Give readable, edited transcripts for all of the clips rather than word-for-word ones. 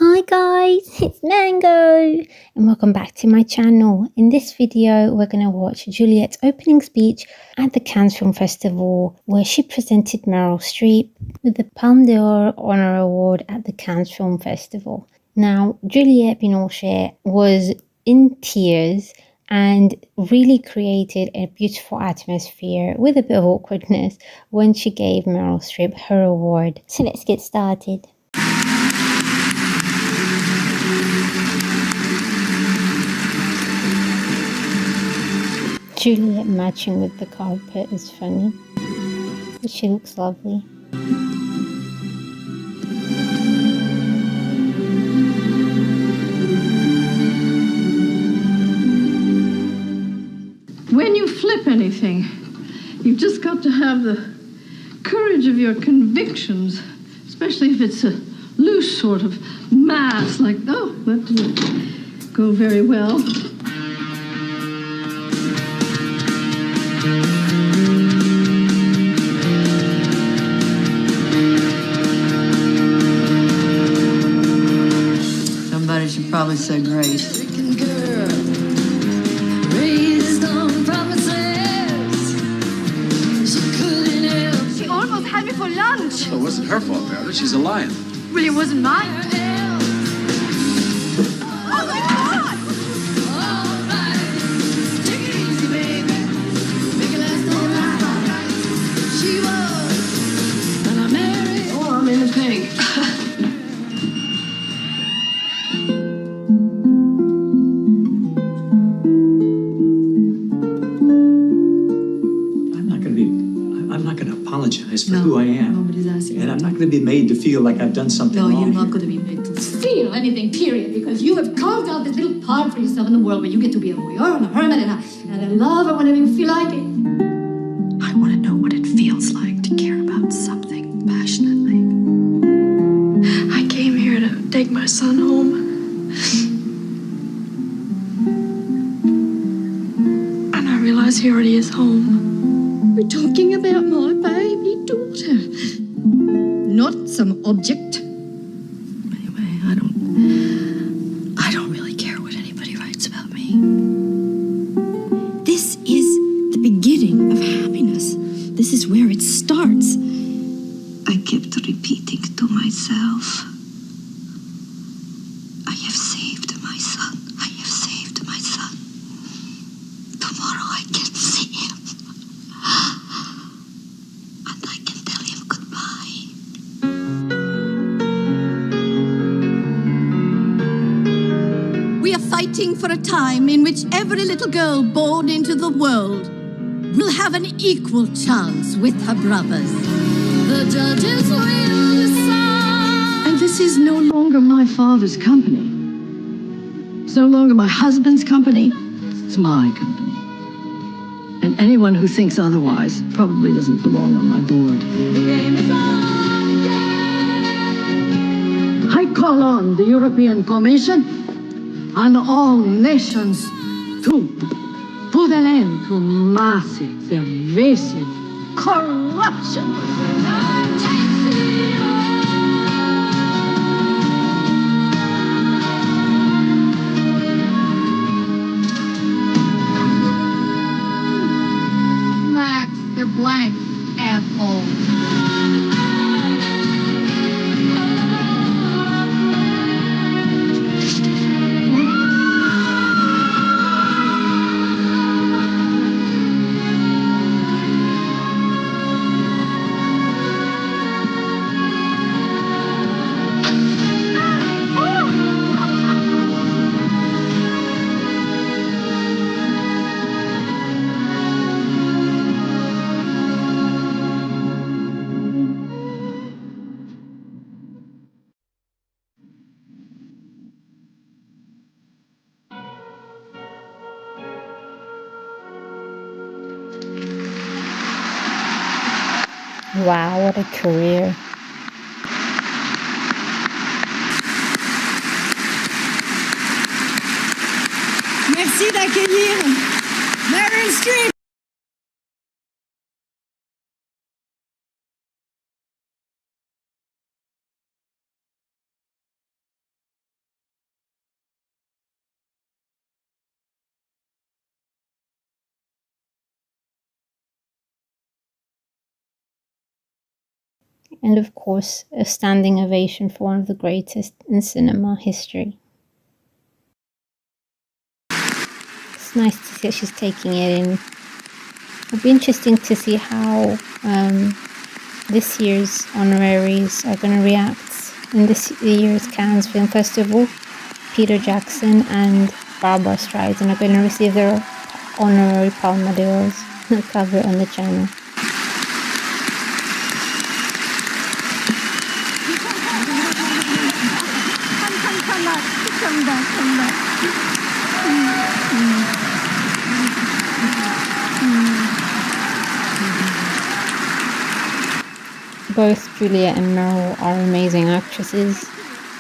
Hi guys, it's Mango and welcome back to my channel. In this video we're going to watch Juliette's opening speech at the Cannes Film Festival where she presented Meryl Streep with the Palme d'Or Honor Award at the Cannes Film Festival. Now Juliette Binoche was in tears and really created a beautiful atmosphere with a bit of awkwardness when she gave Meryl Streep her award. So let's get started. Juliette matching with the carpet is funny, but she looks lovely. When you flip anything, you've just got to have the courage of your convictions, especially if it's a loose sort of mass, like, oh, that didn't go very well. Somebody should probably say grace. She almost had me for lunch. Well, it wasn't her fault, Meredith. She's a lion. Really, it wasn't mine. Oh my God! Oh, I'm in a pig. I'm not going to apologize for who I am. Nobody's asking. And I'm not going to be made to feel like I've done something wrong. No, you're not going to be made to feel anything, period, because you have carved out this little part for yourself in the world where you get to be a voyeur and a hermit and a lover whenever you feel like it. I want to know what it feels like to care about something passionately. I came here to take my son home. And I realize he already is home. We're talking about my baby daughter, not some object. Anyway, I don't really care what anybody writes about me. This is the beginning of happiness. This is where it starts. I kept repeating to myself, I have saved my son. I have saved my son. Tomorrow I can see him. And I can tell him goodbye. We are fighting for a time in which every little girl born into the world will have an equal chance with her brothers. The judges will decide. And this is no longer my father's company. It's no longer my husband's company. It's my company. And anyone who thinks otherwise probably doesn't belong on my board. I call on the European Commission and all nations to put an end to massive, pervasive corruption. Max, they're blank, asshole. Wow, what a career. Merci d'accueillir Meryl Streep. And of course, a standing ovation for one of the greatest in cinema history. It's nice to see that she's taking it in. It'll be interesting to see how this year's honoraries are going to react in this year's Cannes Film Festival. Peter Jackson and Barbara Streisand are going to receive their Honorary Palme. I'll cover it on the channel. Come back. Both Juliette and Meryl are amazing actresses.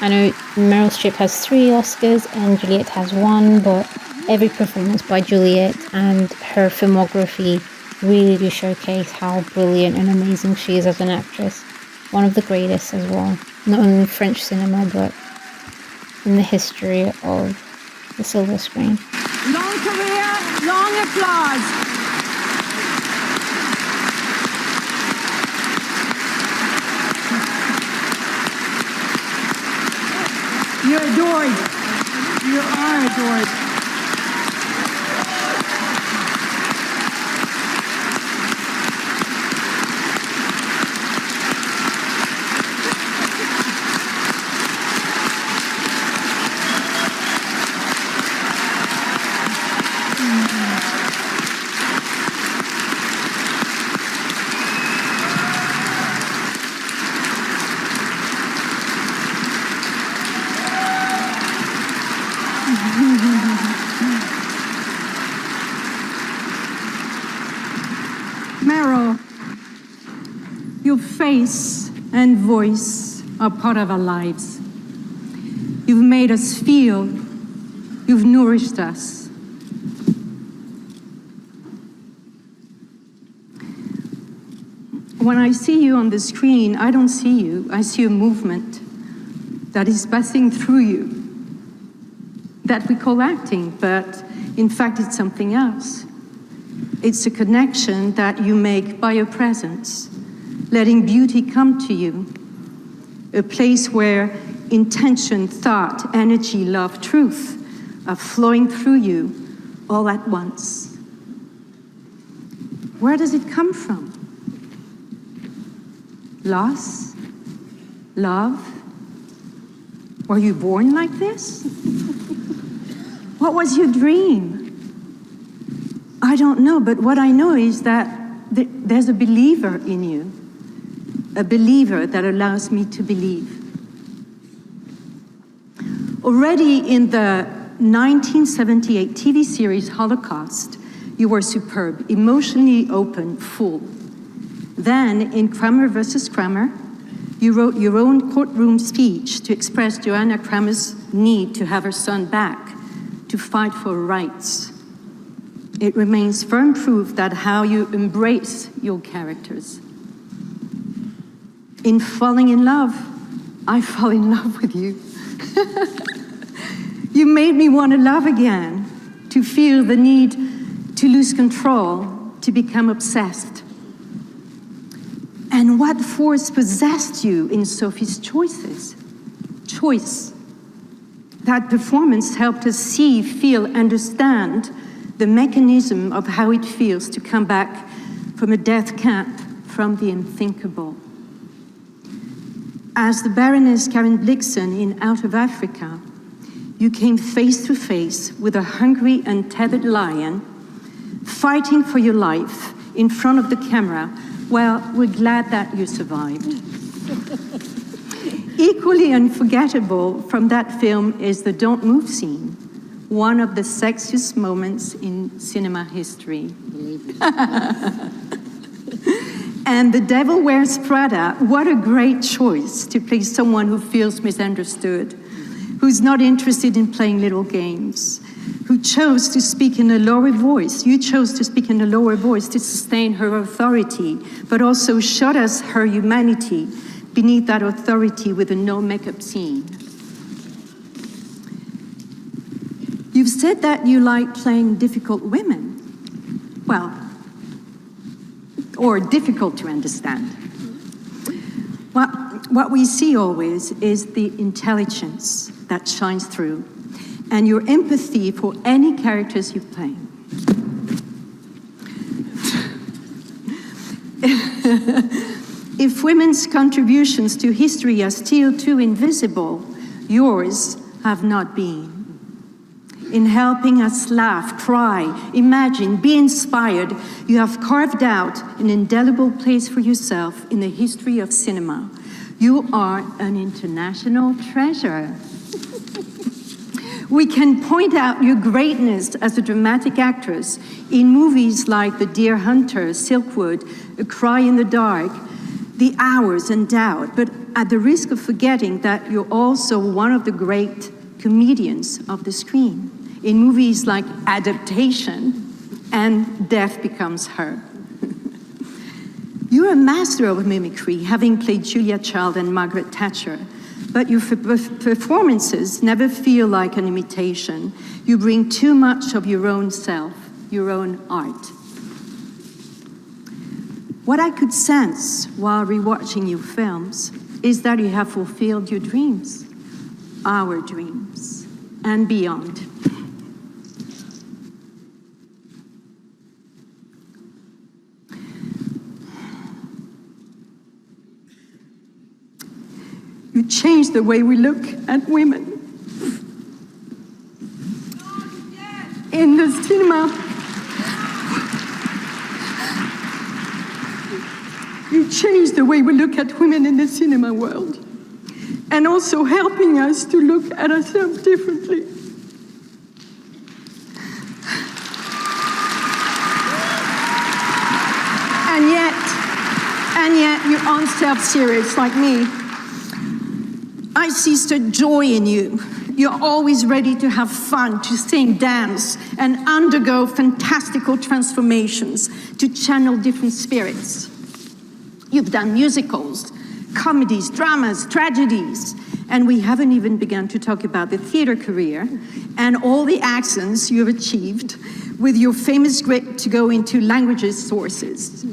I know Meryl Streep has 3 Oscars and Juliette has 1, but every performance by Juliette and her filmography really do showcase how brilliant and amazing she is as an actress. One of the greatest as well, not only in French cinema, but in the history of the silver screen. Long career, long applause. You're adored. You are adored. Meryl, your face and voice are part of our lives. You've made us feel, you've nourished us. When I see you on the screen, I don't see you. I see a movement that is passing through you, that we call acting, but in fact it's something else. It's a connection that you make by your presence, letting beauty come to you, a place where intention, thought, energy, love, truth are flowing through you all at once. Where does it come from? Loss? Love? Were you born like this? What was your dream? I don't know, but what I know is that there's a believer in you, a believer that allows me to believe. Already in the 1978 TV series Holocaust, you were superb, emotionally open, full. Then in Kramer versus Kramer, you wrote your own courtroom speech to express Joanna Kramer's need to have her son back, to fight for rights. It remains firm proof that how you embrace your characters. In falling in love, I fall in love with you. You made me want to love again, to feel the need to lose control, to become obsessed. And what force possessed you in Sophie's choices? Choice. That performance helped us see, feel, understand the mechanism of how it feels to come back from a death camp, from the unthinkable. As the Baroness Karen Blixen in Out of Africa, you came face to face with a hungry and tethered lion, fighting for your life in front of the camera. Well, we're glad that you survived. Equally unforgettable from that film is the Don't Move scene, one of the sexiest moments in cinema history. And The Devil Wears Prada, what a great choice to play someone who feels misunderstood, who's not interested in playing little games, who chose to speak in a lower voice. You chose to speak in a lower voice to sustain her authority, but also showed us her humanity beneath that authority with a no-makeup scene. You've said that you like playing difficult women. Well, or difficult to understand. what we see always is the intelligence that shines through and your empathy for any characters you play. If women's contributions to history are still too invisible, yours have not been. In helping us laugh, cry, imagine, be inspired, you have carved out an indelible place for yourself in the history of cinema. You are an international treasure. We can point out your greatness as a dramatic actress in movies like The Deer Hunter, Silkwood, A Cry in the Dark, The Hours, and Doubt, but at the risk of forgetting that you're also one of the great comedians of the screen in movies like Adaptation and Death Becomes Her. You're a master of mimicry, having played Julia Child and Margaret Thatcher, but your performances never feel like an imitation. You bring too much of your own self, your own art. What I could sense while rewatching your films is that you have fulfilled your dreams, our dreams, and beyond. You changed the way we look at women. In the cinema, you changed the way we look at women in the cinema world, and also helping us to look at ourselves differently. And yet, you aren't self-serious like me. I see such joy in you. You're always ready to have fun, to sing, dance, and undergo fantastical transformations, to channel different spirits. You've done musicals, comedies, dramas, tragedies, and we haven't even begun to talk about the theater career and all the accents you've achieved with your famous grip to go into languages sources.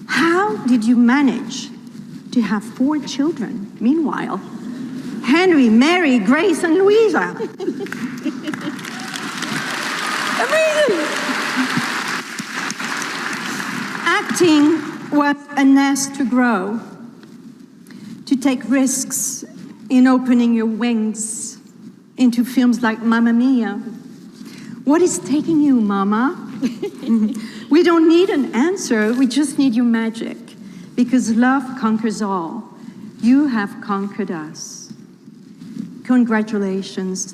How did you manage to have 4 children? Meanwhile, Henry, Mary, Grace, and Louisa. Amazing! Acting was a nest to grow, to take risks in opening your wings into films like Mamma Mia. What is taking you, Mama? We don't need an answer, we just need your magic, because love conquers all. You have conquered us. Congratulations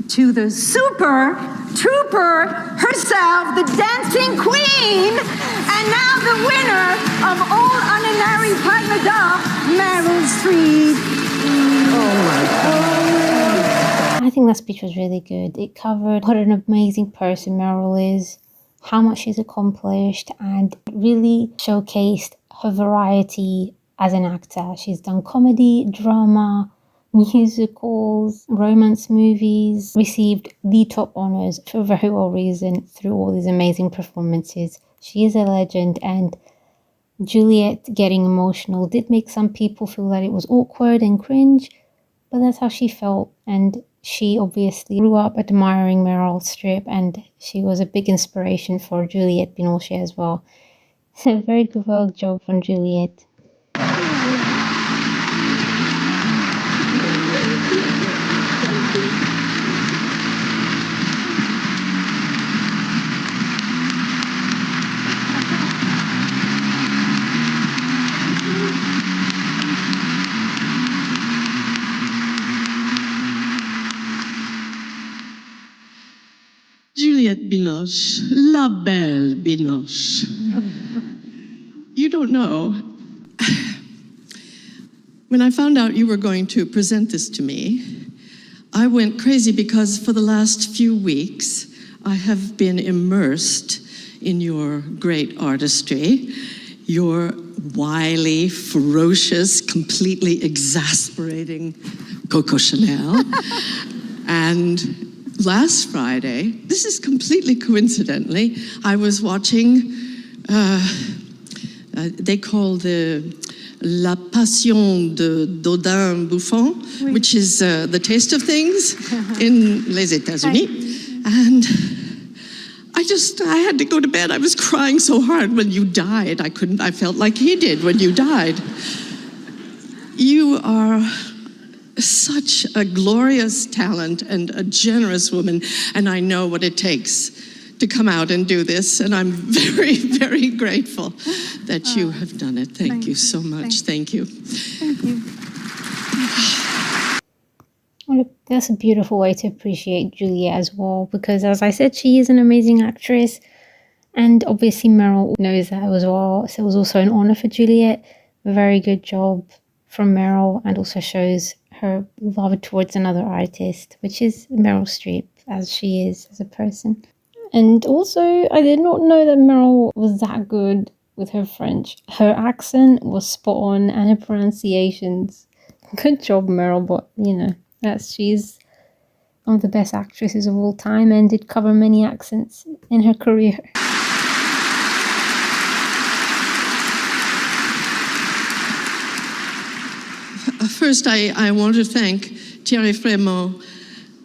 to the super trooper herself, the dancing queen, and now the winner of all Honorary Palme, Meryl Streep. Oh my God. I think that speech was really good. It covered what an amazing person Meryl is, how much she's accomplished, and really showcased her variety as an actor. She's done comedy, drama, musicals, romance movies, received the top honors for very well reason through all these amazing performances. She is a legend, and Juliette getting emotional did make some people feel that it was awkward and cringe, but that's how she felt, and she obviously grew up admiring Meryl Streep, and she was a big inspiration for Juliette Binoche as well. So very good well job from Juliette. Juliette Binoche, la belle Binoche. You don't know. When I found out you were going to present this to me, I went crazy because for the last few weeks, I have been immersed in your great artistry, your wily, ferocious, completely exasperating Coco Chanel. And last Friday, this is completely coincidentally, I was watching, they call the La Passion de Dodin Buffon, which is The Taste of Things in les États-Unis. And I had to go to bed. I was crying so hard when you died. I felt like he did when you died. You are such a glorious talent and a generous woman, and I know what it takes to come out and do this, and I'm very, very grateful that you have done it. Thank you so much. Thank you. Thank you. Well, that's a beautiful way to appreciate Juliette as well, because as I said, she is an amazing actress, and obviously Meryl knows that as well. So it was also an honor for Juliette. A very good job from Meryl, and also shows her love towards another artist, which is Meryl Streep, as she is as a person. And also, I did not know that Meryl was that good with her French. Her accent was spot on, and her pronunciations. Good job, Meryl, but she's one of the best actresses of all time and did cover many accents in her career. First, I want to thank Tearful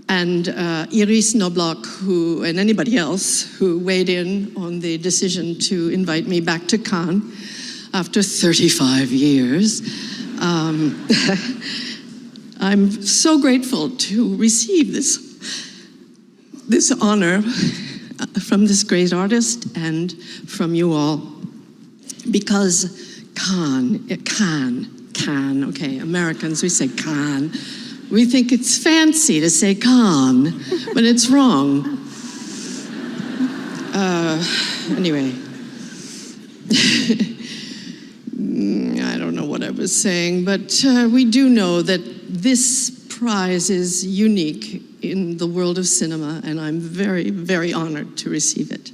and Iris Knobloch, and anybody else who weighed in on the decision to invite me back to Cannes after 35 years. I'm so grateful to receive this honor from this great artist and from you all, because Cannes, okay, Americans, we say Cannes. We think it's fancy to say Cannes, but it's wrong. Anyway, I don't know what I was saying, but we do know that this prize is unique in the world of cinema, and I'm very, very honored to receive it.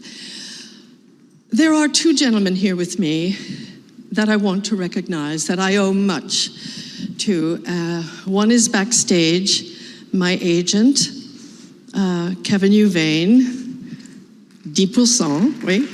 There are two gentlemen here with me that I want to recognize, that I owe much to. One is backstage, my agent, Kevin Uvain, 10%, oui.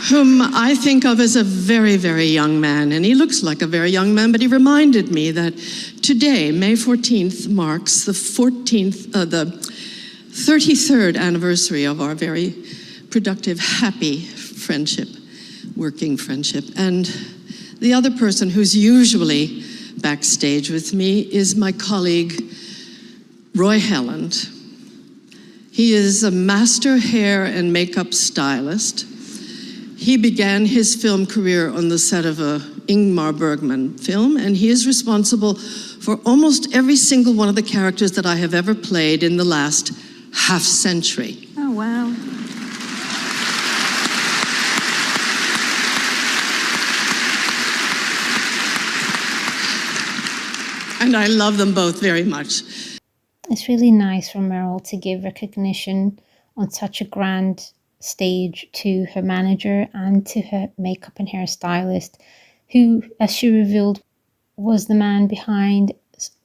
Whom I think of as a very, very young man, and he looks like a very young man, but he reminded me that today, May 14th, marks the 33rd anniversary of our very productive, happy friendship, working friendship. And the other person who's usually backstage with me is my colleague, Roy Helland. He is a master hair and makeup stylist. He began his film career on the set of a Ingmar Bergman film, and he is responsible for almost every single one of the characters that I have ever played in the last half century. Oh, wow. And I love them both very much. It's really nice for Meryl to give recognition on such a grand stage to her manager and to her makeup and hair stylist, who, as she revealed, was the man behind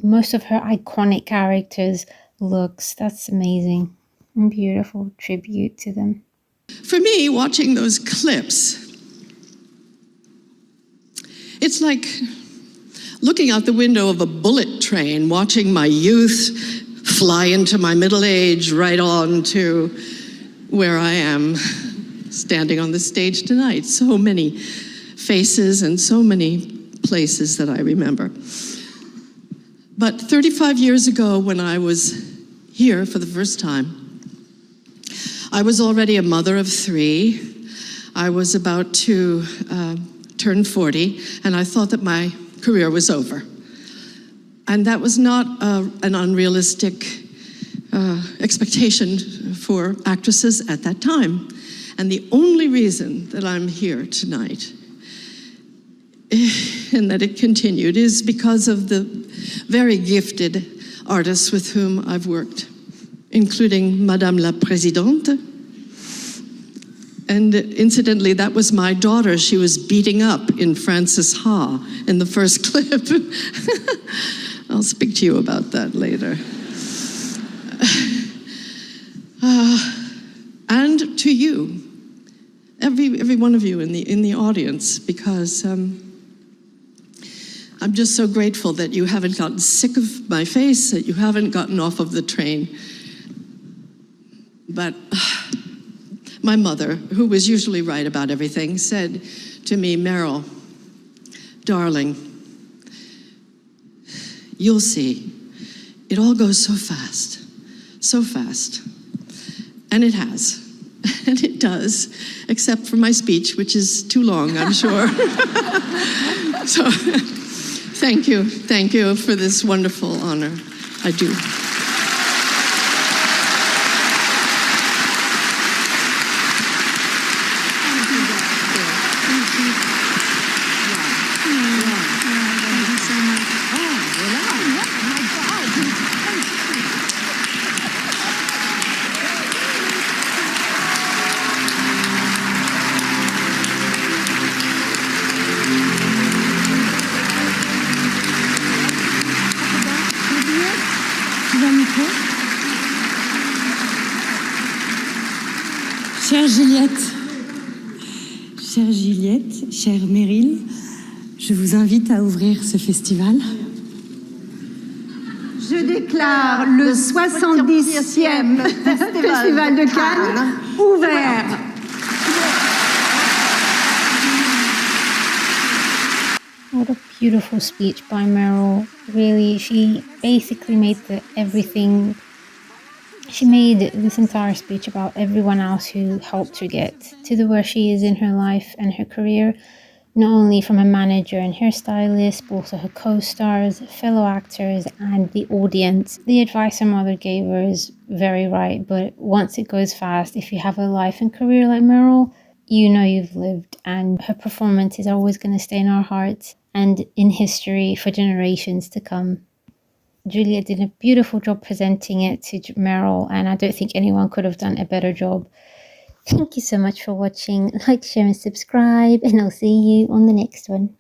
most of her iconic characters' looks. That's amazing and beautiful tribute to them. For me, watching those clips, it's like looking out the window of a bullet train, watching my youth fly into my middle age, right on to where I am standing on the stage tonight. So many faces and so many places that I remember. But 35 years ago, when I was here for the first time, I was already a mother of 3. I was about to turn 40, and I thought that my career was over. And that was not an unrealistic expectation for actresses at that time. And the only reason that I'm here tonight, and that it continued, is because of the very gifted artists with whom I've worked, including Madame la Présidente. And incidentally, that was my daughter she was beating up in Frances Ha in the first clip. I'll speak to you about that later. And to you, every one of you in the audience, because I'm just so grateful that you haven't gotten sick of my face, that you haven't gotten off of the train. But my mother, who was usually right about everything, said to me, Meryl, darling, you'll see. It all goes so fast, so fast. And it has. And it does, except for my speech, which is too long, I'm sure. So, thank you for this wonderful honor. I do. Chère Juliette, chère Meryl, je vous invite à ouvrir ce festival. Je déclare le 70e Festival de Cannes ouvert. What a beautiful speech by Meryl. Really, she basically made everything. She made this entire speech about everyone else who helped her get to where she is in her life and her career, not only from a manager and hairstylist, but also her co-stars, fellow actors, and the audience. The advice her mother gave her is very right, but once it goes fast, if you have a life and career like Meryl, you know you've lived, and her performance is always going to stay in our hearts and in history for generations to come. Juliette did a beautiful job presenting it to Meryl, and I don't think anyone could have done a better job. Thank you so much for watching. Like, share, and subscribe, and I'll see you on the next one.